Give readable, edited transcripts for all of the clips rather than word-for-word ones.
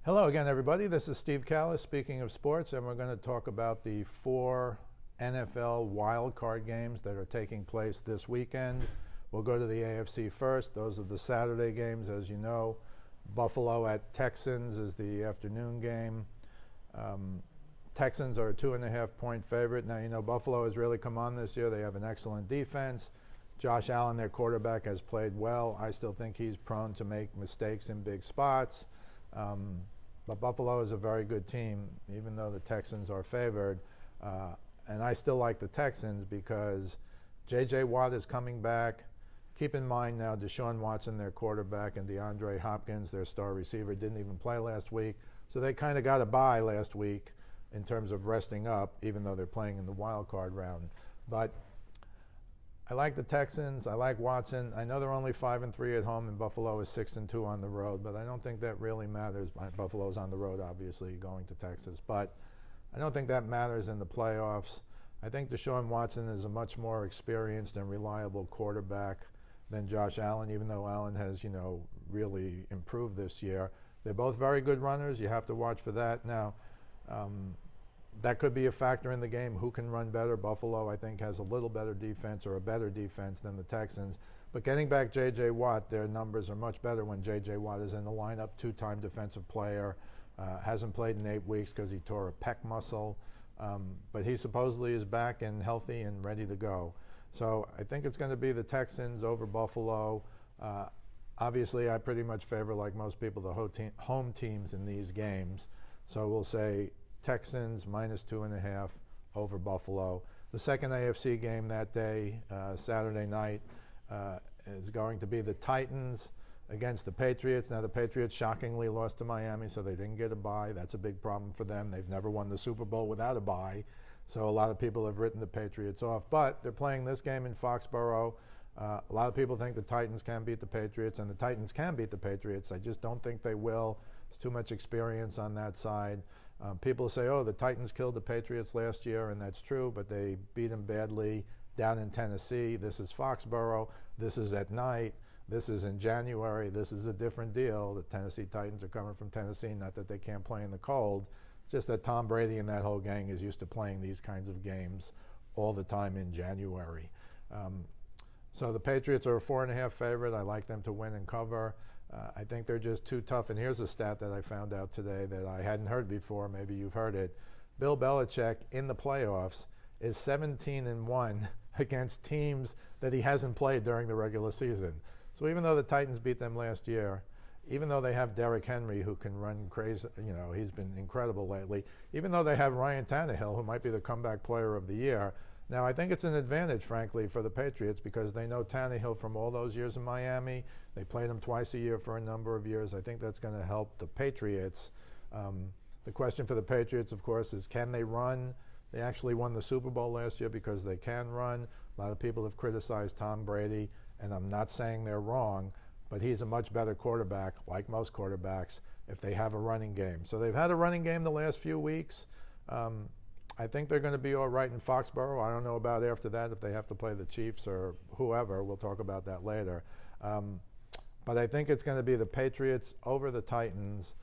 Hello again, everybody. This is Steve Kallas, speaking of sports, and we're going to talk about the 4 NFL wildcard games that are taking place this weekend. We'll go to the AFC first. Those are the Saturday games, as you know. Buffalo at Texans is the afternoon game. Texans are a 2.5-point favorite. Now, you know, Buffalo has really come on this year. They have an excellent defense. Josh Allen, their quarterback, has played well. I still think he's prone to make mistakes in big spots. But Buffalo is a very good team, even though the Texans are favored. And I still like the Texans because J.J. Watt is coming back. Keep in mind now, Deshaun Watson, their quarterback, and DeAndre Hopkins, their star receiver, didn't even play last week. So they kind of got a bye last week in terms of resting up, even though they're playing in the wild card round. But I like the Texans. I like Watson. I know they're only 5-3 at home, and Buffalo is 6-2 on the road, but I don't think that really matters. Buffalo's on the road, obviously, going to Texas, but I don't think that matters in the playoffs. I think Deshaun Watson is a much more experienced and reliable quarterback than Josh Allen, even though Allen has, really improved this year. They're both very good runners. You have to watch for that. Now, that could be a factor in the game. Who can run better? Buffalo, I think, has a little better defense or a better defense than the Texans. But getting back J.J. Watt, their numbers are much better when J.J. Watt is in the lineup. 2-time defensive player. Hasn't played in 8 weeks because he tore a pec muscle. But he supposedly is back and healthy and ready to go. So I think it's going to be the Texans over Buffalo. Obviously, I pretty much favor, like most people, the home teams in these games. So we'll say Texans -2.5 over Buffalo. The second AFC game that day, Saturday night, is going to be the Titans against the Patriots. Now, the Patriots shockingly lost to Miami, so they didn't get a bye. That's a big problem for them. They've never won the Super Bowl without a bye, so a lot of people have written the Patriots off. But they're playing this game in Foxborough. A lot of people think the Titans can beat the Patriots, and the Titans can beat the Patriots. I just don't think they will. There's too much experience on that side. People say, oh, the Titans killed the Patriots last year, and that's true, but they beat them badly down in Tennessee. This is Foxborough. This is at night. This is in January. This is a different deal. The Tennessee Titans are coming from Tennessee, not that they can't play in the cold, just that Tom Brady and that whole gang is used to playing these kinds of games all the time in January. So the Patriots are a 4.5 favorite. I like them to win and cover. I think they're just too tough. And here's a stat that I found out today that I hadn't heard before. Maybe you've heard it. Bill Belichick in the playoffs is 17-1 against teams that he hasn't played during the regular season. So even though the Titans beat them last year, even though they have Derrick Henry who can run crazy, he's been incredible lately, even though they have Ryan Tannehill who might be the comeback player of the year. Now, I think it's an advantage, frankly, for the Patriots because they know Tannehill from all those years in Miami. They played him twice a year for a number of years. I think that's going to help the Patriots. The question for the Patriots, of course, is can they run? They actually won the Super Bowl last year because they can run. A lot of people have criticized Tom Brady, and I'm not saying they're wrong, but he's a much better quarterback, like most quarterbacks, if they have a running game. So they've had a running game the last few weeks. I think they're going to be all right in Foxborough. I don't know about after that if they have to play the Chiefs or whoever. We'll talk about that later. But I think it's going to be the Patriots over the Titans.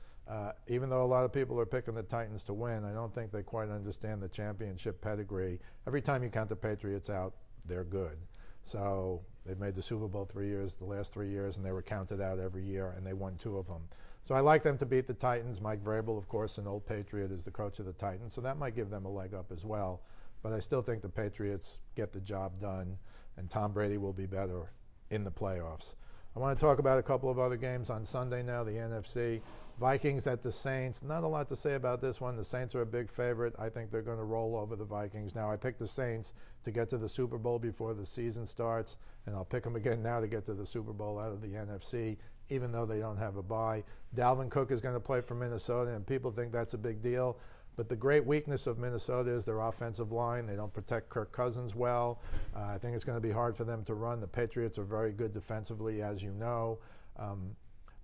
Even though a lot of people are picking the Titans to win, I don't think they quite understand the championship pedigree. Every time you count the Patriots out, they're good. So they've made the Super Bowl the last 3 years, and they were counted out every year, and they won 2 of them. So I like them to beat the Titans. Mike Vrabel, of course, an old Patriot, is the coach of the Titans, so that might give them a leg up as well. But I still think the Patriots get the job done, and Tom Brady will be better in the playoffs. I want to talk about a couple of other games on Sunday now, the NFC. Vikings at the Saints. Not a lot to say about this one. The Saints are a big favorite. I think they're going to roll over the Vikings. Now, I picked the Saints to get to the Super Bowl before the season starts, and I'll pick them again now to get to the Super Bowl out of the NFC, even though they don't have a bye. Dalvin Cook is going to play for Minnesota, and people think that's a big deal. But the great weakness of Minnesota is their offensive line. They don't protect Kirk Cousins well. I think it's going to be hard for them to run. The Patriots are very good defensively, as you know.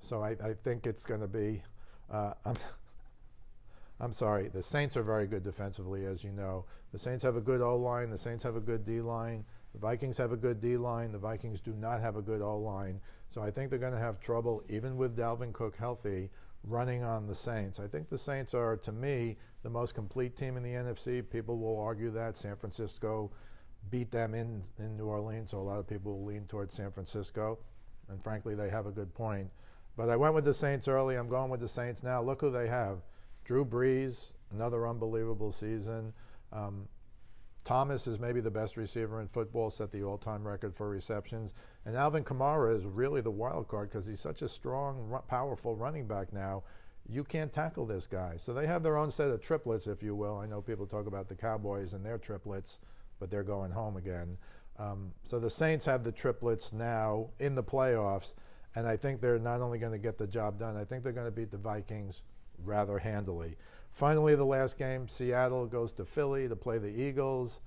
So I think it's going to be I'm sorry, the Saints are very good defensively, as you know. The Saints have a good O-line. The Saints have a good D-line. The Vikings have a good D-line. The Vikings do not have a good O-line. So I think they're going to have trouble, even with Dalvin Cook healthy, running on the Saints. I think the Saints are, to me, the most complete team in the NFC. People will argue that. San Francisco beat them in New Orleans, so a lot of people will lean towards San Francisco. And frankly, they have a good point. But I went with the Saints early. I'm going with the Saints now. Look who they have. Drew Brees, another unbelievable season. Thomas is maybe the best receiver in football, set the all-time record for receptions. And Alvin Kamara is really the wild card because he's such a strong, powerful running back now. You can't tackle this guy. So they have their own set of triplets, if you will. I know people talk about the Cowboys and their triplets, but they're going home again. So the Saints have the triplets now in the playoffs, and I think they're not only going to get the job done, I think they're going to beat the Vikings rather handily. Finally, the last game, Seattle goes to Philly to play the Eagles.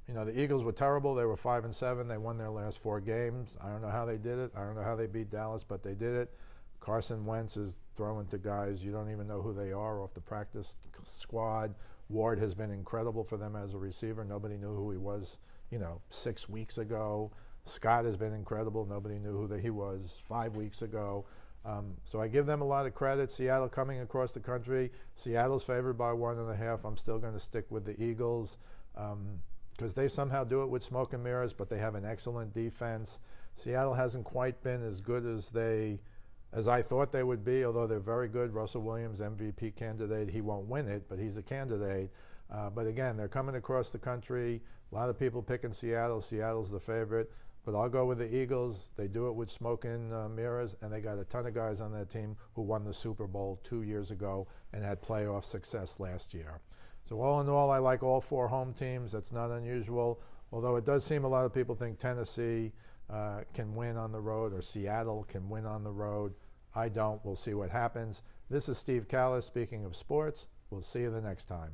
You know, the Eagles were terrible. They were 5-7. They won their last 4 games. I don't know how they did it. I don't know how they beat Dallas, but they did it. Carson Wentz is throwing to guys you don't even know who they are off the practice squad. Ward has been incredible for them as a receiver. Nobody knew who he was, 6 weeks ago. Scott has been incredible. Nobody knew who he was 5 weeks ago. So I give them a lot of credit. Seattle coming across the country. Seattle's favored by 1.5. I'm still going to stick with the Eagles because they somehow do it with smoke and mirrors, but they have an excellent defense. Seattle hasn't quite been as good as I thought they would be, although they're very good. Russell Williams, MVP candidate. He won't win it, but he's a candidate. But again, they're coming across the country. A lot of people picking Seattle. Seattle's the favorite. But I'll go with the Eagles. They do it with smoke and mirrors, and they got a ton of guys on that team who won the Super Bowl 2 years ago and had playoff success last year. So all in all, I like all 4 home teams. That's not unusual, although it does seem a lot of people think Tennessee can win on the road or Seattle can win on the road. I don't. We'll see what happens. This is Steve Kallas speaking of sports. We'll see you the next time.